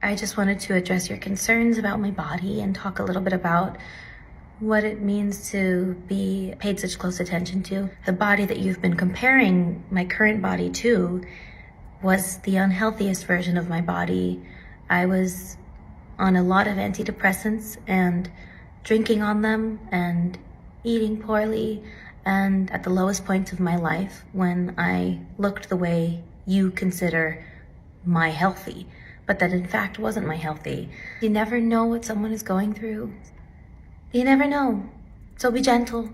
I just wanted to address your concerns about my body and talk a little bit about what it means to be paid such close attention to. The body that you've been comparing my current body to was the unhealthiest version of my body. I was on a lot of antidepressants and drinking on them and eating poorly, and at the lowest point of my life when I looked the way you consider my healthy, but that in fact wasn't my healthy. You never know what someone is going through. You never know. So be gentle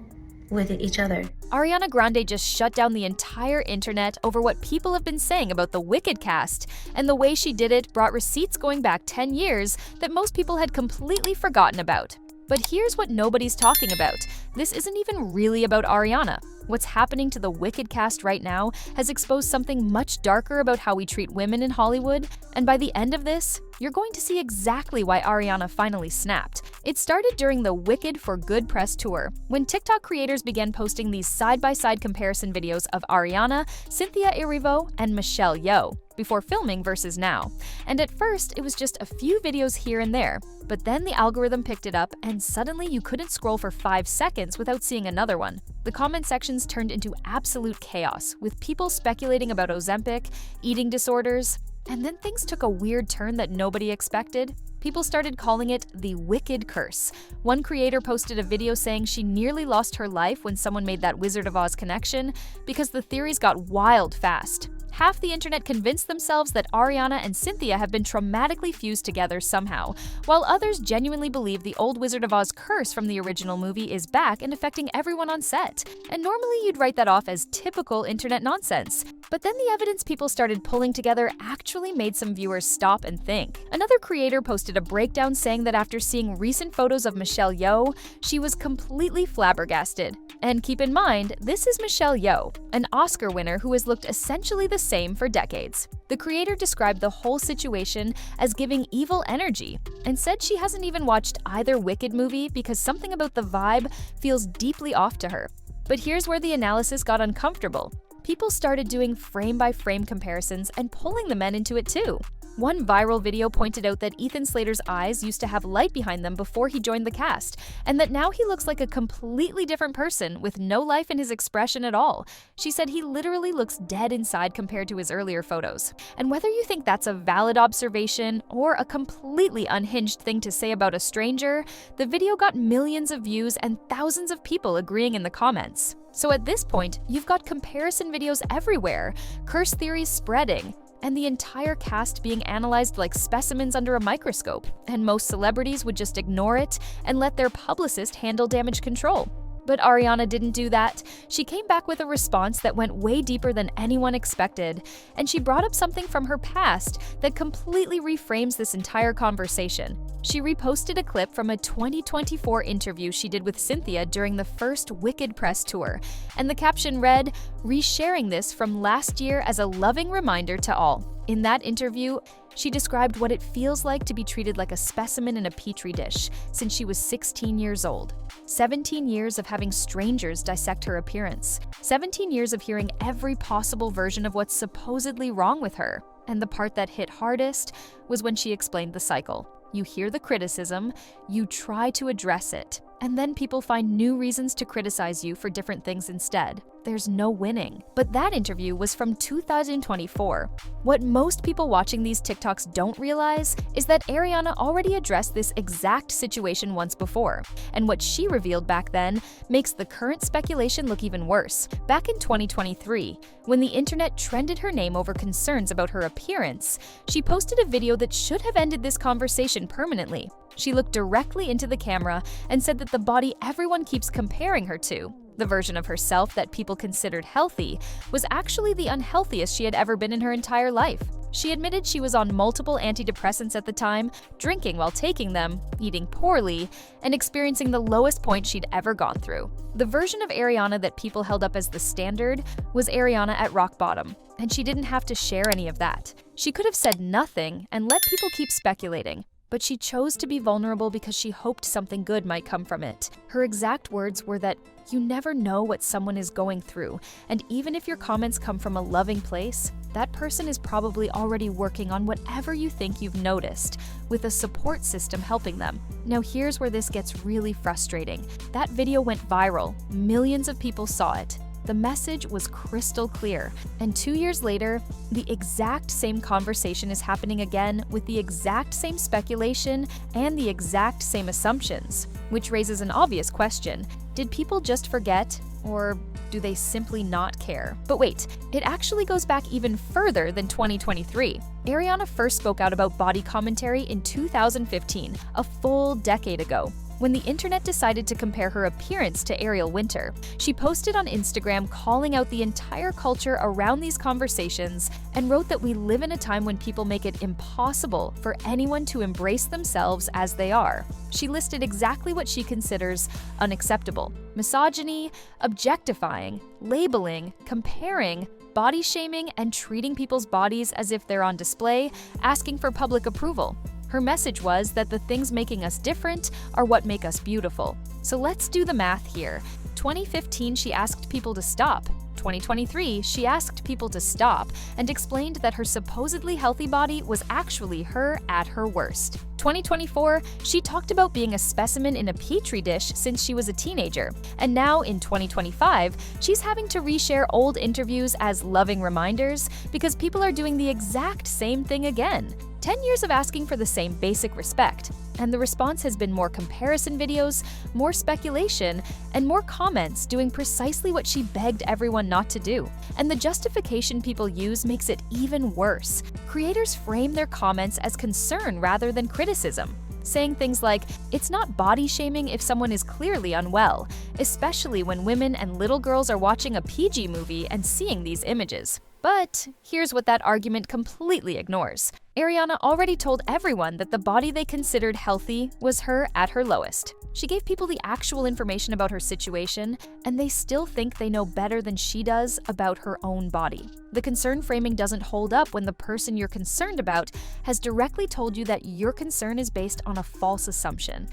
with each other. Ariana Grande just shut down the entire internet over what people have been saying about the Wicked cast, and the way she did it brought receipts going back 10 years that most people had completely forgotten about. But here's what nobody's talking about. This isn't even really about Ariana. What's happening to the Wicked cast right now has exposed something much darker about how we treat women in Hollywood, and by the end of this, you're going to see exactly why Ariana finally snapped. It started during the Wicked for Good press tour, when TikTok creators began posting these side-by-side comparison videos of Ariana, Cynthia Erivo, and Michelle Yeoh before filming versus now. And at first, it was just a few videos here and there, but then the algorithm picked it up and suddenly you couldn't scroll for 5 seconds without seeing another one. The comment sections turned into absolute chaos, with people speculating about Ozempic, eating disorders, and then things took a weird turn that nobody expected. People started calling it the Wicked curse. One creator posted a video saying she nearly lost her life when someone made that Wizard of Oz connection because the theories got wild fast. Half the internet convinced themselves that Ariana and Cynthia have been traumatically fused together somehow, while others genuinely believe the old Wizard of Oz curse from the original movie is back and affecting everyone on set. And normally you'd write that off as typical internet nonsense. But then the evidence people started pulling together actually made some viewers stop and think. Another creator posted a breakdown saying that after seeing recent photos of Michelle Yeoh, she was completely flabbergasted. And keep in mind, this is Michelle Yeoh, an Oscar winner who has looked essentially the same for decades. The creator described the whole situation as giving evil energy and said she hasn't even watched either Wicked movie because something about the vibe feels deeply off to her. But here's where the analysis got uncomfortable. People started doing frame-by-frame comparisons and pulling the men into it too. One viral video pointed out that Ethan Slater's eyes used to have light behind them before he joined the cast, and that now he looks like a completely different person with no life in his expression at all. She said he literally looks dead inside compared to his earlier photos. And whether you think that's a valid observation or a completely unhinged thing to say about a stranger, the video got millions of views and thousands of people agreeing in the comments. So at this point, you've got comparison videos everywhere, curse theories spreading, and the entire cast being analyzed like specimens under a microscope, and most celebrities would just ignore it and let their publicist handle damage control. But Ariana didn't do that. She came back with a response that went way deeper than anyone expected, and she brought up something from her past that completely reframes this entire conversation. She reposted a clip from a 2024 interview she did with Cynthia during the first Wicked press tour, and the caption read, "Resharing this from last year as a loving reminder to all." In that interview, she described what it feels like to be treated like a specimen in a petri dish since she was 16 years old. 17 years of having strangers dissect her appearance. 17 years of hearing every possible version of what's supposedly wrong with her. And the part that hit hardest was when she explained the cycle. You hear the criticism, you try to address it, and then people find new reasons to criticize you for different things instead. There's no winning. But that interview was from 2024. What most people watching these TikToks don't realize is that Ariana already addressed this exact situation once before. And what she revealed back then makes the current speculation look even worse. Back in 2023, when the internet trended her name over concerns about her appearance, she posted a video that should have ended this conversation permanently. She looked directly into the camera and said that the body everyone keeps comparing her to, the version of herself that people considered healthy, was actually the unhealthiest she had ever been in her entire life. She admitted she was on multiple antidepressants at the time, drinking while taking them, eating poorly, and experiencing the lowest point she'd ever gone through. The version of Ariana that people held up as the standard was Ariana at rock bottom, and she didn't have to share any of that. She could have said nothing and let people keep speculating. but she chose to be vulnerable because she hoped something good might come from it. Her exact words were that you never know what someone is going through, and even if your comments come from a loving place, that person is probably already working on whatever you think you've noticed, with a support system helping them. Now here's where this gets really frustrating. That video went viral. Millions of people saw it. The message was crystal clear, and 2 years later, the exact same conversation is happening again with the exact same speculation and the exact same assumptions, which raises an obvious question. Did people just forget, or do they simply not care? But wait, it actually goes back even further than 2023. Ariana first spoke out about body commentary in 2015, a full decade ago, when the internet decided to compare her appearance to Ariel Winter. She posted on Instagram calling out the entire culture around these conversations and wrote that we live in a time when people make it impossible for anyone to embrace themselves as they are. She listed exactly what she considers unacceptable: misogyny, objectifying, labeling, comparing, body shaming, and treating people's bodies as if they're on display, asking for public approval. Her message was that the things making us different are what make us beautiful. So let's do the math here. 2015, she asked people to stop. 2023, she asked people to stop and explained that her supposedly healthy body was actually her at her worst. 2024, she talked about being a specimen in a petri dish since she was a teenager. And now in 2025, she's having to reshare old interviews as loving reminders because people are doing the exact same thing again. 10 years of asking for the same basic respect, and the response has been more comparison videos, more speculation, and more comments doing precisely what she begged everyone not to do. And the justification people use makes it even worse. Creators frame their comments as concern rather than criticism, saying things like, "It's not body shaming if someone is clearly unwell," especially when women and little girls are watching a PG movie and seeing these images. But here's what that argument completely ignores. Ariana already told everyone that the body they considered healthy was her at her lowest. She gave people the actual information about her situation, and they still think they know better than she does about her own body. The concern framing doesn't hold up when the person you're concerned about has directly told you that your concern is based on a false assumption.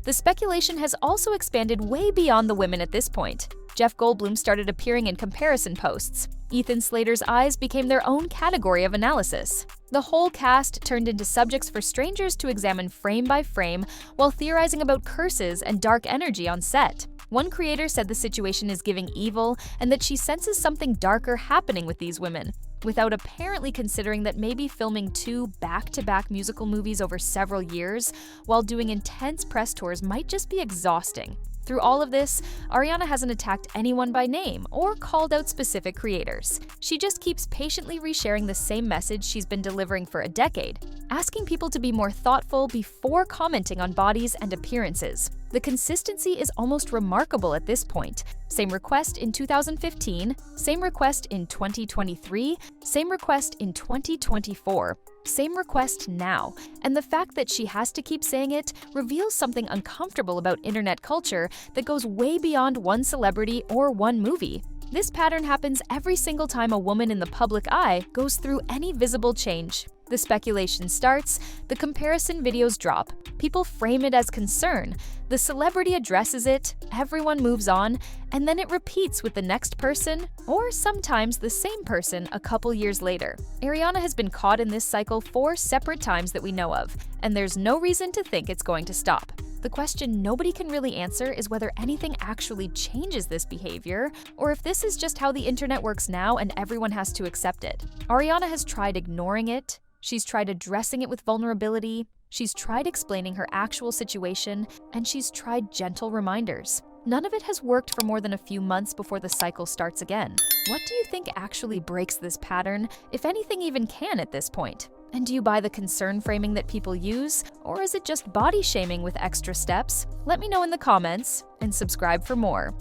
The speculation has also expanded way beyond the women at this point. Jeff Goldblum started appearing in comparison posts. Ethan Slater's eyes became their own category of analysis. The whole cast turned into subjects for strangers to examine frame by frame while theorizing about curses and dark energy on set. One creator said the situation is giving evil and that she senses something darker happening with these women, without apparently considering that maybe filming 2 back-to-back musical movies over several years while doing intense press tours might just be exhausting. Through all of this, Ariana hasn't attacked anyone by name or called out specific creators. She just keeps patiently resharing the same message she's been delivering for a decade, asking people to be more thoughtful before commenting on bodies and appearances. The consistency is almost remarkable at this point. Same request in 2015, same request in 2023, same request in 2024. Same request now, and the fact that she has to keep saying it reveals something uncomfortable about internet culture that goes way beyond one celebrity or one movie. This pattern happens every single time a woman in the public eye goes through any visible change. The speculation starts, the comparison videos drop, people frame it as concern, the celebrity addresses it, everyone moves on, and then it repeats with the next person, or sometimes the same person a couple years later. Ariana has been caught in this cycle 4 separate times that we know of, and there's no reason to think it's going to stop. The question nobody can really answer is whether anything actually changes this behavior, or if this is just how the internet works now and everyone has to accept it. Ariana has tried ignoring it. She's tried addressing it with vulnerability, she's tried explaining her actual situation, and she's tried gentle reminders. None of it has worked for more than a few months before the cycle starts again. What do you think actually breaks this pattern, if anything even can at this point? And do you buy the concern framing that people use, or is it just body shaming with extra steps? Let me know in the comments, and subscribe for more.